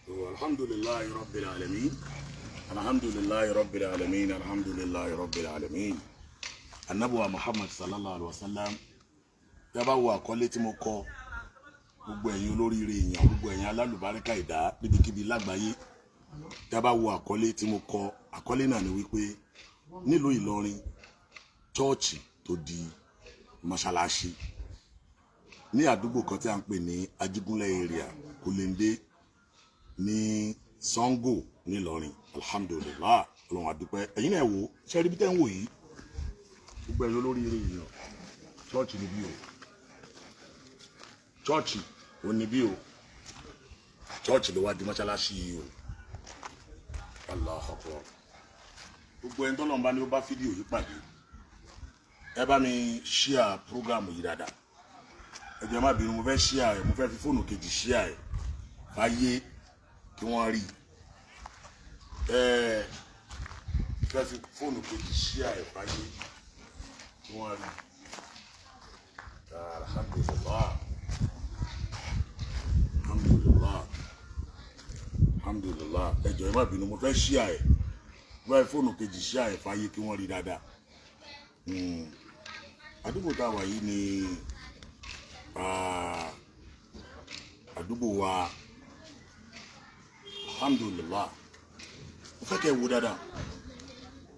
Alhamdulillahi rabbil alamin. Alhamdulillahi rabbil alamin. Alhamdulillahi rabbil alamin. Anabuwa Muhammad sallallahu alaihi wasallam. Yaba wo àkọlé tí mo kọ gbogbo ẹ̀yin olóríire èyàn gbogbo ẹ̀yin alálùbáríkà ìdá níbikíbi lágbàáyé. Yaba wo àkọlé tí mo kọ àkọlé náà ni wípé nílùú Ìlọrin church tó di Mosalasi ní àdúgbò kan tí a ń pè ní Ajigunlẹ̀ area Kulende ní Sango ní Ìlọrin. Alhamdulillah Ọlọ́run a dúpẹ́. Ẹ̀yin náà wò ṣe rí bí tẹ́ ń wò yìí gbogbo ẹ̀yin olóríire èyàn church ni bí o church ò ní bí o church ló wá di Mosalasi yìí o. Allahu Akbar. Gbogbo ẹni tọ́lọ́run bá ní ó bá fídíò yìí pàdé ẹ bá mi share program yìí dáadáa. Ẹ jẹ́ má bínú mo fẹ́ share ẹ̀ mo fẹ́ fi fóònù kejì share ẹ̀ fáyé kí wọ́n rí fẹ́ fi fóònù kejì share ẹ̀ fáyé kí wọ́n rí. Alhamdulillah alhamdulillah alhamdulillah. Ẹ jọ̀ọ́ ẹ má bínú mo fẹ́ share ẹ̀ mo fẹ́ fi fóònù kejì share ẹ̀ fáyé kí wọ́n rí dáadáa. Àdúgbò tá a wà yìí ni àdúgbò wa alhamdulillah. Mo fẹ́ kẹ́ wo dáadáa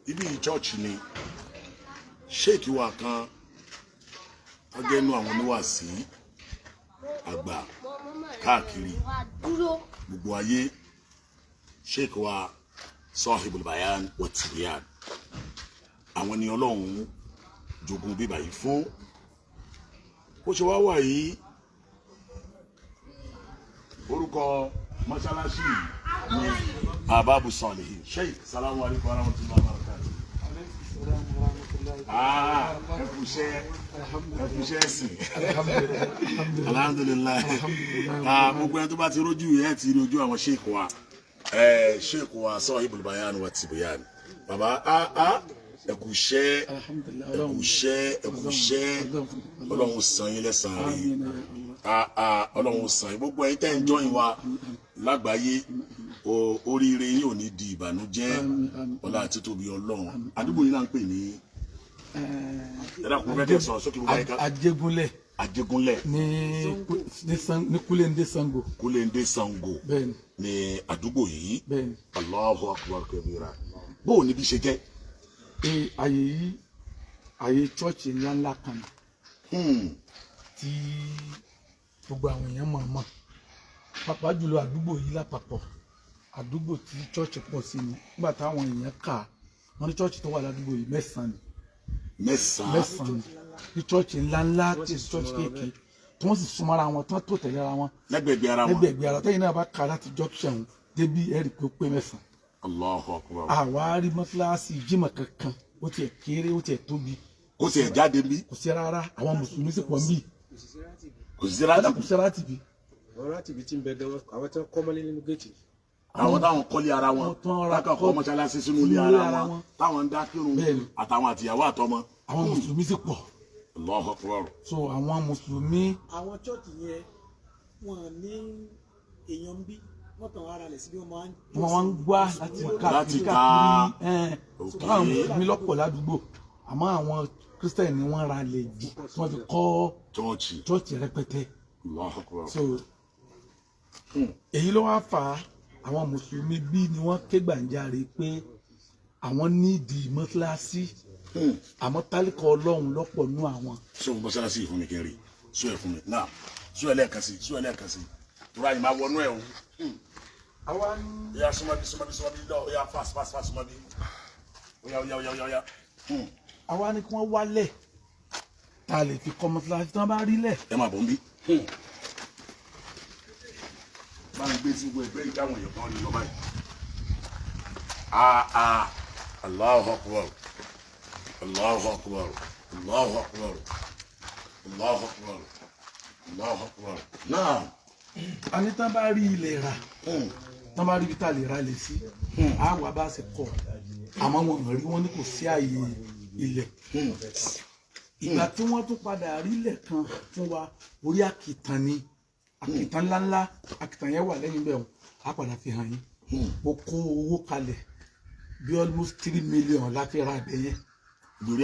ibi church ni Sheikh wa kan agẹnu àwọn oníwàásí àgbà káàkiri gbogbo ayé Sheikh wa Sohibul Bayan Watibyan àwọn ni Ọlọ́run jogun bíbà yìí fún bó ṣe wá wà yìí. Orúkọ Mosalasi ní Ababu Salihin. Sheikh salamu alaykum wa rahmatullahi wa barakatuh. Ẹkùṣẹ́ ẹ̀sìn alhamdulillah. Gbogbo ẹni tó bá ti rójú ẹ̀ ti rí ojú àwọn Sheikh wa Sheikh wa Sohibul Bayan Watibyan. Bàbá ẹkùṣẹ́ Ọlọ́run san yín lẹ́san rí Ọlọ́run san yín. Gbogbo ẹ̀yin tẹ́ ń join wa lágbàáyé oríire yín ò ní di ìbànújẹ́ ọlá àti tóbi Ọlọ́run. Àdúgbò yín náà ń pè ní Ajigunlẹ̀ ní Kulende Sango. Kulende Sango ní àdúgbò yìí. Allahu Akbar kabira. Bó o ní bí ṣe jẹ́ àyè yìí àyè church ńlá kan tí gbogbo àwọn èèyàn mọ̀ pàápàá jùlọ àdúgbò yìí lápapọ̀ àdúgbò tí church pọ̀ sí ni nígbà táwọn èèyàn kà wọ́n ní church tó wà ládùúgbò yìí mẹ́sàn-án ni ní church ńlá tí church kéèké tí wọ́n sì súnmọ́ra wọn tí wọ́n tó tẹ̀lé ara wọn lẹ́gbẹ̀gbẹ̀ ara tẹ́yìn náà bá kà láti junction débi ẹ̀rí pé ó pé mẹ́sàn-án. Allahu Akbar. Àwárí mọ́sálásí jímọ̀ kankan ó tiẹ̀ kéré ó tiẹ̀ tóbi ó tiẹ̀ jáde bí kò sí rárá àwọn mùsùlùmí sì pọ̀ bí kò sí rárá tìbí. Àwọn láti ibi tí ń bẹ gan àwọn tí wọ́n kọ́ mọ́lé nínú géètì. Àwọn táwọn kọ́lé ara wọn lákàn kọ́ Mosalasi sínú ilé ara wọn táwọn ń dá kírun àtàwọn àtìyàwó àtọmọ. Àwọn mùsùlùmí sì pọ̀. Allahu Akbar. So àwọn mùsùlùmí. Àwọn chọ́ọ̀tì yẹn wọ́n ní èèyàn bí wọ́n tàn ara rẹ̀ síbi wọ́n ń gbá láti káàkiri àwọn mùsùlùmí lọ́pọ̀ ládùúgbò àmọ́ àwọn Christian ni wọ́n ra lè jù tí wọ́n fi kọ́ chọ́ọ̀chì rẹpẹtẹ. So èyí ló wá fà á àwọn mùsùlùmí bí ni wọ́n ké gbàǹjarè pé àwọn nídìí Mosalasi àmọ́ tálíkà Ọlọ́run lọ́pọ̀ nú àwọn. Sọ Mosalasi yìí fún mi kẹrin sọ ẹ fún mi náà sọ ẹ lẹ́ẹ̀kan sí tura yìí máa wọnú ẹ o. Àwa ní. Oya súnmọ́bí lọ oya fast súnmọ́bí oya. Àwa ní kí wọ́n wálẹ̀ tá a lè fi kọ́ Mosalasi tí wọ́n bá rí lẹ̀. Ẹ máa bọ̀ ń bí. Bá ń gbé sí gbogbo ẹgbẹ́ ìdáhùn èèyàn kan ní lọ báyìí. Allahu Akbar. Allahu Akbar. Allahu Akbar. Allahu Akbar. Allahu Akbar. Náà. Àní tán bá rí ilẹ̀ rà tán bá rí bí tá a lè ra lè sí àwa bá ṣe kọ́ àmọ́ wọn rí wọn ní kò sí àyè ilẹ̀. Ìgbà tí wọ́n tún padà rí ilẹ̀ kan fún wa orí àkìtàn ni àkìtàn ńláńlá àkìtàn yẹn wà lẹ́yìn bẹ́ẹ̀ á padà fi hàn yín mo kó owó kalẹ̀ bí almost 3 million la fi ra abẹ yẹn lórí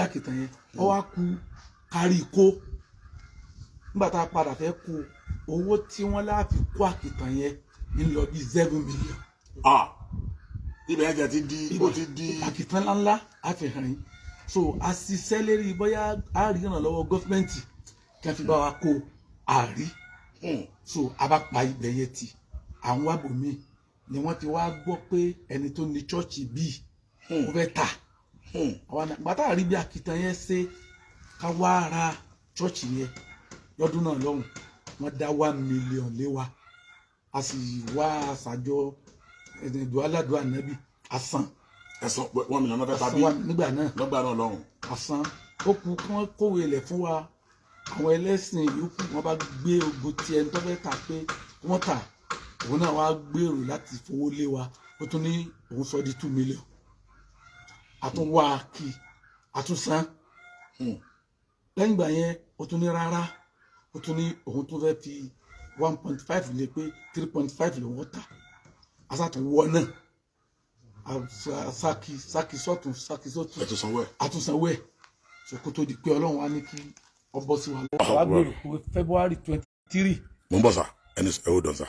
àkìtàn yẹn ó wá kù kárí kó nígbà tá a padà fẹ́ kó owó tí wọ́n láti kó àkìtàn yẹn ń lọ bí 7 million. ibẹ̀ yẹn ti di àkìtàn ńláńlá á fi hàn yín so a ṣiṣẹ́ lérí bóyá a rí ìrànlọ́wọ́ gọ́fìmẹ̀ntì kí a fi bá wa kó àárí so a bá pa ibẹ̀ yẹn tì àwọn abòmíì ni wọ́n ti wá gbọ́ pé ẹni tó ní chọ́ọ̀chì bíi ó fẹ́ tà àwọn àgbàtà àrí bí àkìtàn yẹn ṣe ká wá ra chọ́ọ̀chì yẹn lọ́dún náà lọ́hùn wọ́n dá 1 million lé wa a sì wá àṣàjọ ẹ̀dùn aládùn ànábì àsàn ẹ̀sán 1 million náà fẹ́ tàbí nígbà náà lọ́hùn àsàn ó kù kí wọ́n kówé ilẹ̀ fún wa àwọn ẹlẹ́sìn yòókù wọ́n bá gbé ogun tí ẹni tó fẹ́ tà pé wọ́n tà òun náà wá gbèrò láti fowó lé wa ó tún ní òun sọ di 2 million àtúnwá kì àtúnsán lẹ́yìn ìgbà yẹn ó tún ní rárá ó tún ní òun tún fẹ́ fi 1.5 lé pé 3.5 lòun tà asàtúnwọ́ náà sákì sọ́tún sákì sọ́tún àtúnsanwó ẹ̀ sọ́kó tó di pé ọlọ́run wá ní kí ọbọ̀ sí wa lọ́wọ́ wá gbèrò pé February 23. mo ń bọ̀ sá ẹni ẹ̀wọ̀ dán sá.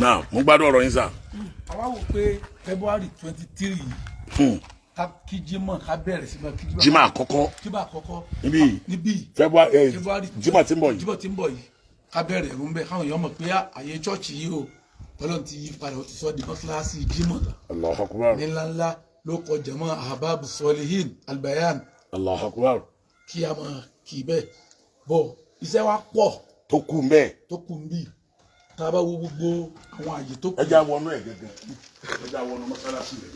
now mo gbádùn ọ̀rọ̀ yín sá. àwa wò pé February 23 yìí ká kí Jímọ̀ ká bẹ̀rẹ̀ sí kí Jímọ̀ àkọ́kọ́ níbí February Jímọ̀ tí ń bọ̀ yìí ká bẹ̀rẹ̀ ẹ̀rù ń bẹ̀ káwọn èèyàn mọ̀ pé àyè chọ́ọ̀chì yìí o ọlọ́run ti yí padà ó ti sọ di mọ́sálásí Jímọ̀ Allahu Akbar ní ńláńlá ló kọ jẹ̀mọ́ Ahbabu Solihin Bayan Allahu Akbar kí a mọ̀ kì í bẹ́ẹ̀ bọ̀ iṣẹ́ wa pọ̀ tó kù ń bí tá a bá wo gbogbo àwọn àyè tó kù. ẹja wọnú ẹ gẹ́gẹ́ ẹja wọnú mọ́sálásí rẹ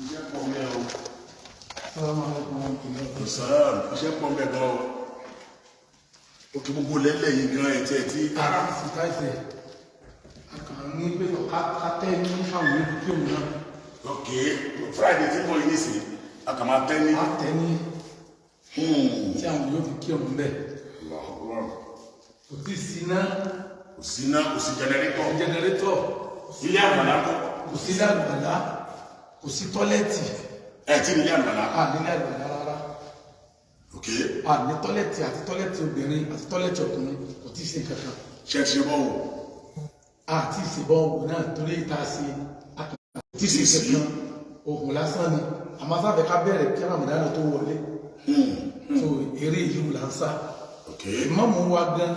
iṣẹ́ pọ̀ mẹ́ o iṣẹ́ pọ̀ mẹ́ gan o òkè gbogbo lẹ́lẹ̀ yìí gan ẹ̀ tí ẹ̀ tí. ara sì ká ìfẹ́ àkànní pé ká tẹ́ ní àwọn ìlú kí òun náà. ok Friday tí mo yí nísìnyí àkàmá tẹ́ ní. a tẹ́ ní tí àwọn yóò fi kí òun bẹ́ẹ̀. kò sí síná. kò sí jẹnẹrétọ̀. ilé àgbàlá kọ́. kò sí ilé àgbàlá kò sí tọ́lẹ́tì. ẹ ti nílé àgbàlá. nílé àgbàlá rárá. ok. ní tọ́lẹ́tì àti tọ́lẹ́tì obìnrin àti tọ́lẹ́tì ọkùnrin kò tí ì ṣe kankan. ṣe ti ṣe bọ́ọ̀wù. àti ìṣèbọ̀wù náà torí ìta ṣe tí ì ṣe kankan oògùn lásán ni àmọ́ sábẹ́ ká bẹ̀rẹ̀ kí Ramadan tó wọlé. so eré ìlú là ń sá. ìmáàmù wa gan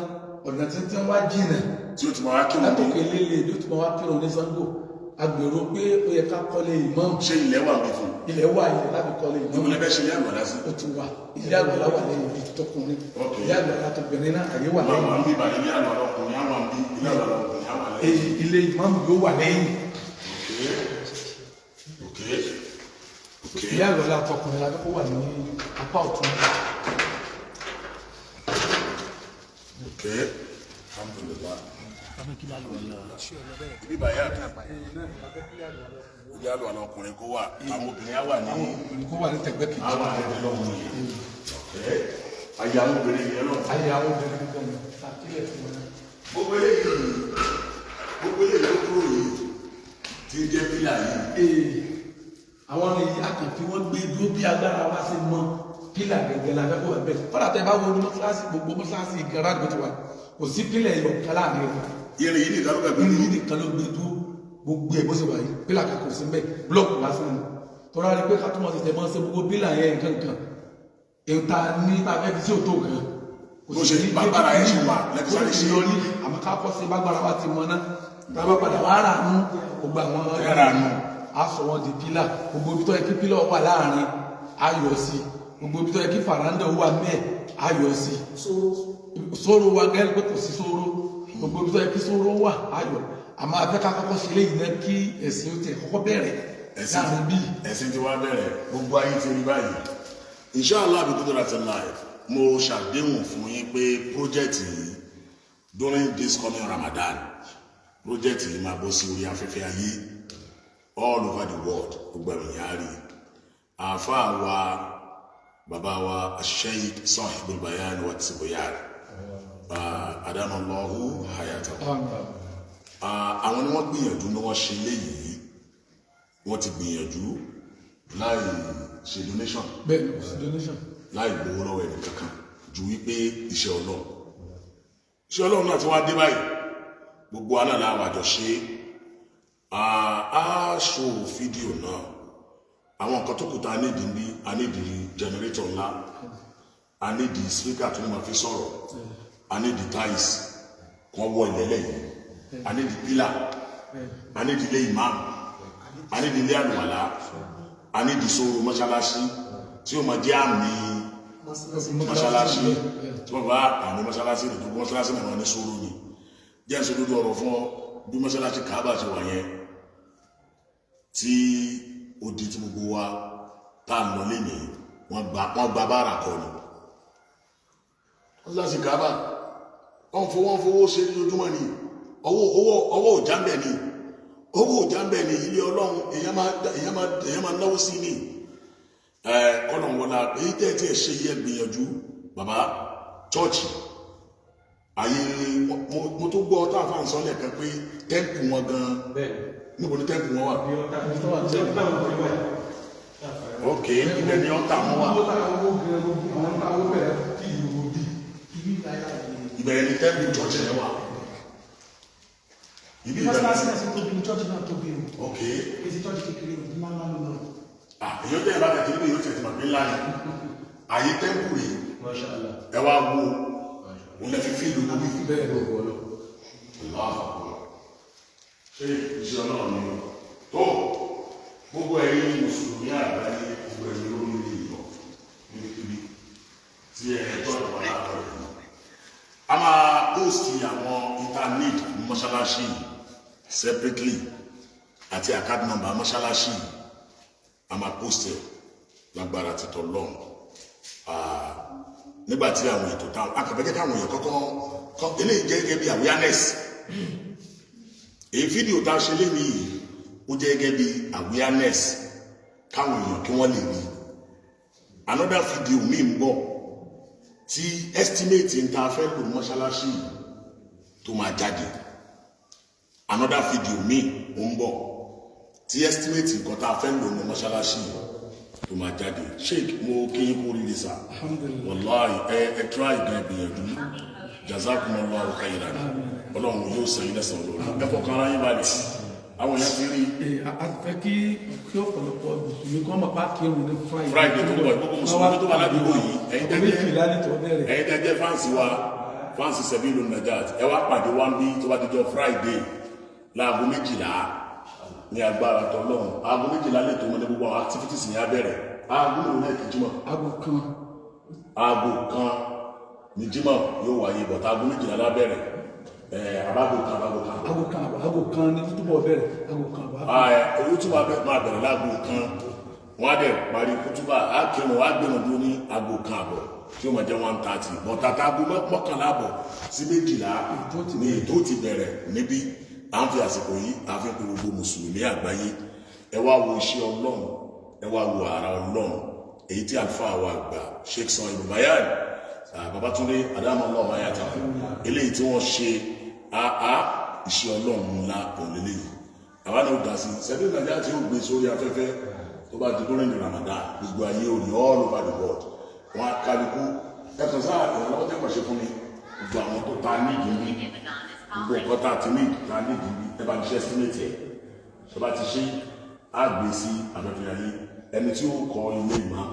ọ̀nà tí wá jìnà tí ó ti máa wá kírun ní látòkè lélẹ̀ ló ti máa wá kírun ní Ṣàngó agbèrò pé ó yẹ ká kọ́lé ìmáàmù. ṣé ilẹ̀ wà bí fún. ilẹ̀ wà ilẹ̀ láti kọ́lé ìmáàmù. ìmúlẹ̀ bẹ́ẹ̀ ṣe ilé àgbàlá sí. ó ti wà ilé àgbàlá wà lẹ́yìn ibi tọkùnrin ilé àgbàlá tóbìnrin náà àyè wà lẹ́yìn. àwọn àmì ìbàdàn ilé àgbàlá ọkùnrin àwọn àmì ilé àgbàlá ọkùnrin àwọn àlẹ́. ilé ìmáàmù yóò wà lẹ́yìn. ilé àgbàlá tọkùnrin la kọ́kọ́ wà ní apá ọ̀tún. Alhamdulillah. Ibi Bayan. Ilé àlọ́ àwọn ọkùnrin kó wà, àwọn obìnrin á wà ní. Obìnrin kó wà ní tẹ̀gbẹ́ kejì. Àwọn àgbẹ̀ lọ́wọ́ yìí. Ayé àwọn obìnrin yẹn náà. Ayé àwọn obìnrin gbọ́n mi. Àkílẹ̀ fún wọn. Gbogbo eléyìí ló kúrò yìí tí ń jẹ́ pílà yìí. Àwọn ni akànfi wọn gbé dúró bí agbára wa ṣe mọ pílà gẹ́gẹ́ la fẹ́ kó wà bẹ́ẹ̀. Fọ́nà tẹ bá wo ní mọ́sálásí gbogbo mọ́sálásí ìgbàlá àdúgbò ti wà. Kò sí pílà ẹ̀yọ̀ kálá mi rẹ̀. Irin yìí nìkan ló gbàgbé. Irin yìí nìkan ló gbé dúró gbogbo ẹ̀ bó ṣe wà yìí. Pílà kankan sí mbẹ́ búlọ̀kù lásán ni. Tọ́lá rí pé ká tó mọ̀ tètè mọ́ ṣe gbogbo pílà yẹn kankan. Ìta ní ta fẹ́ fi sí òtó kan. Bó ṣe ní bàbára ẹ̀ ṣe wà lẹ́kọ̀ọ́ ṣe lórí àmọ́ ká kọ́ sí bágbára wa ti mọ náà. Tá a bá padà wá rà nù gbogbo àwọn ẹ̀rà nù. A sọ wọn di pílà gbogbo ibi tó yẹ kí pílà wà láàrin ayọ̀ sí gbogbo ibi tó yẹ kí faranda wà mẹ́ẹ̀ ayọ̀ sí sóró wa gẹ́gẹ́ pé kò sí sóró gbogbo ibi tó yẹ kí sóró wà ayọ̀ àmọ́ afẹ́ ká kọ́kọ́ ṣe léyìn náà kí ẹ̀sìn ó tẹ̀ kọ́kọ́ bẹ̀rẹ̀ láàrin bí. ẹ̀sìn ti wá bẹ̀rẹ̀ gbogbo ayé ti rí báyìí inshallah bí kúndùrà ti live mo ṣàdéhùn fún yín pé project yìí during this coming Ramadan project yìí máa bọ́ sí orí afẹ́fẹ́ ayé all over the world gbogbo ènìyàn rí àáfàá wa bàbá wa Sheikh Sohibul Bayan Watibyan adamallahu hayatahu. Àwọn ni wọ́n gbìyànjú ni wọ́n ṣe léyìí, wọ́n ti gbìyànjú láì ṣe donation, láì gbowó lọ́wọ́ ẹni kankan ju wípé iṣẹ́ Ọlọ́run náà ti wá dé báyìí, gbogbo anáàlá àwàjọ ṣe ṣò fídíò náà. Àwọn nǹkan tó kù tá a nídìí bí a nídìí generator ńlá, a nídìí speaker tó ní ma fi sọ̀rọ̀, a nídìí tiles kan wọ ìlẹ́lẹ̀ yìí, a nídìí pillar, a nídìí ilé imam, a nídìí ilé àlùwàlá, a nídìí sóró mọ́ṣáláṣí tí ó máa jẹ́ àmì mọ́ṣáláṣí tí wọ́n bá àmì mọ́ṣáláṣí rẹ̀ tó mọ́ṣáláṣí náà wọ́n ní sóró ni. Jẹ́ ìṣòro ọ̀rọ̀ fún bí mọ́ṣáláṣí Kaaba ṣe wà yẹn tí ó di tí gbogbo wa tá à ń lọ lé ní wọ́n gba bára kọ ni. Mọ́ṣáláṣí Kaaba wọ́n fowó ṣe ní ojúmọ́ ni, ọwọ́ òjàmbẹ̀ ni, owó òjàmbẹ̀ ni, ilé Ọlọ́run èèyàn máa náwó sí ni. Kọ́nà wọlá èyí tẹ́ tí ẹ ṣe yẹ gbìyànjú bàbá chọ́ọ̀chì ayé mo tó gbọ́ tá a fà ń sọ lẹ́ẹ̀kan pé tẹ́ǹpù wọn gan níbo ni tẹ́ǹpù wọn wà. Ok, ibẹ̀ ni ọ̀tá wọn wà. Ibẹ̀ ni tẹ́ǹpù chọ́ọ̀chì yẹn wà. Ibi ìbẹ̀rẹ̀ mọ́sálásí náà sì tóbi ní chọ́ọ̀chì náà tóbi o. Ok. Èsì chọ́ọ̀chì kékeré o, ní máa ń lánàá náà. Èyí tẹ́ ẹ bá tẹ̀lé pé yóò tẹ̀sí màgbé ńlá ni. Àyè tẹ́ǹpù rèé. Ẹ wá wo òun lè fi fíìlù lóbi. bẹ́ẹ̀ ló wọ́ lọ. Ṣé iṣẹ́ Ọlọ́run ni tó gbogbo ẹ̀yin mùsùlùmí àgbáyé gbogbo ẹ̀yin lórí ìlọ níbi tí ẹ tọ́ ìwà láàárọ̀ yìí. A máa póòsì àwọn internet mọ́ṣáláṣí separately àti account number mọ́ṣáláṣí a máa póòsì lágbára títọ́ lọ́run. Nígbàtí àwọn ètò táwọn akàbẹ́jẹ́ káwọn èèyàn kọ́kọ́ eléyìí jẹ́ gẹ́gẹ́ bí awareness. Èyí fídíò tá a ṣe lé nìyí ó jẹ́ gẹ́gẹ́ bí awareness káwọn èèyàn kí wọ́n lè rí. Another video mi ń bọ̀ tí estimate ń ta fẹ́ lò mọ́ṣáláṣí tó máa jáde. Another video mi ń bọ̀ tí estimate nǹkan tá a fẹ́ lò mọ́ṣáláṣí tó máa jáde. Sheikh mo kí yín kú rí lisa wallahi ẹ try gan gbìyànjú jazakumullahu khairan Ọlọ́run yóò sàn yín lẹ́san lórí ẹ fọkàn ara yín balẹ̀ àwọn èèyàn ti rí. a fẹ́ kí ọ̀pọ̀lọpọ̀ mùsùlùmí kan máa pàkí ẹ̀rù ní Friday tó bọ̀ gbogbo mùsùlùmí tó wà ládùúgbò yìí ẹ̀yin tẹ́jẹ́ fáǹsì wa fáǹsì Sabilun Najat ẹ wá pàdé wá ń bí tó bá dijọ́ Friday láago 12 ní agbára tọ́lọ́run aago 12 lè tó mọ́ ní gbogbo àwọn activities yẹn á bẹ̀rẹ̀ aago mélòó náà kì í jímọ̀ aago kan ní jímọ̀ yóò wáyé bọ̀tá aago 12 lábẹ̀rẹ̀ aago kan ní túbọ̀ bẹ̀rẹ̀ aago kan bá. Oyún túbọ̀ máa bẹ̀rẹ̀ láago kan wọ́n á dẹ̀ parí kútúbà á kírun á gbẹ̀rún dúró ní aago kan àbọ̀ tí ó máa jẹ́ 1:30 bọ̀tá aago mọ́kànlá àbọ̀ sí 12 ní ètò ti bẹ̀rẹ̀ níbí. À ń fi àsìkò yìí à fi pe gbogbo mùsùlùmí àgbáyé ẹ wá wo iṣẹ́ Ọlọ́run ẹ wá wo ara Ọlọ́run èyí tí àlùfáà wa gbà Sheikh Sohibul Bayan Babatunde adamallahu hayatahu eléyìí tí wọ́n ṣe iṣẹ́ Ọlọ́run ńlá òǹlẹ́lẹ́ yìí àwa náà dá sí Sabilun Najat tí ó gbé sórí afẹ́fẹ́ tó bá di during the Ramadan gbogbo ayé òní all over the world wọn kálukú ẹ̀kan sáà ìrànlọ́wọ́ tẹ́ pàṣẹ fún mi gbogbo àwọn tó ta nídìí ní gbogbo nǹkan tá a ti nídìí ẹ bá ti ṣe estimate ẹ̀ ẹ bá ti ṣe àgbè sí afẹ́fẹ́ ayé ẹni tí ó kọ́ ilé ìmọ̀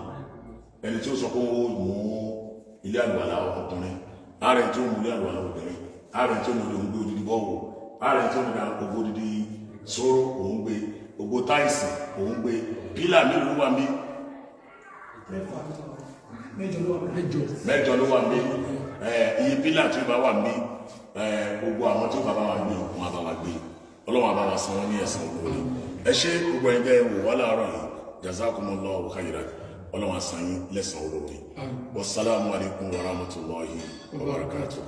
ẹni tí ó sọ pé ó mú ilé àlùwàlá ọkùnrin ààrẹ tí ó mú ilé àlùwàlá obìnrin ààrẹ tí ó mú ilé òun gbé odidi bọ́ọ̀wọ̀ ààrẹ tí ó mú gbogbo odidi sóró òun gbé gbogbo táìsì òun gbé pílà mélòó ló wà mí mẹ́jọ ló wà mí iye pílà tí ó bá wà mí gbogbo àwọn tí ó bá wà gbé òun àbá wa gbé Ọlọ́run àbá wa san wọ́n ní ẹ̀san olóore ẹ ṣé gbogbo ẹ̀yin tẹ́ wò wá láàárọ̀ yìí jazakumullahu khairan Ọlọ́run á san yín lẹ́san olóore wassalamu alaikum warahmatullahi wabarakatuh.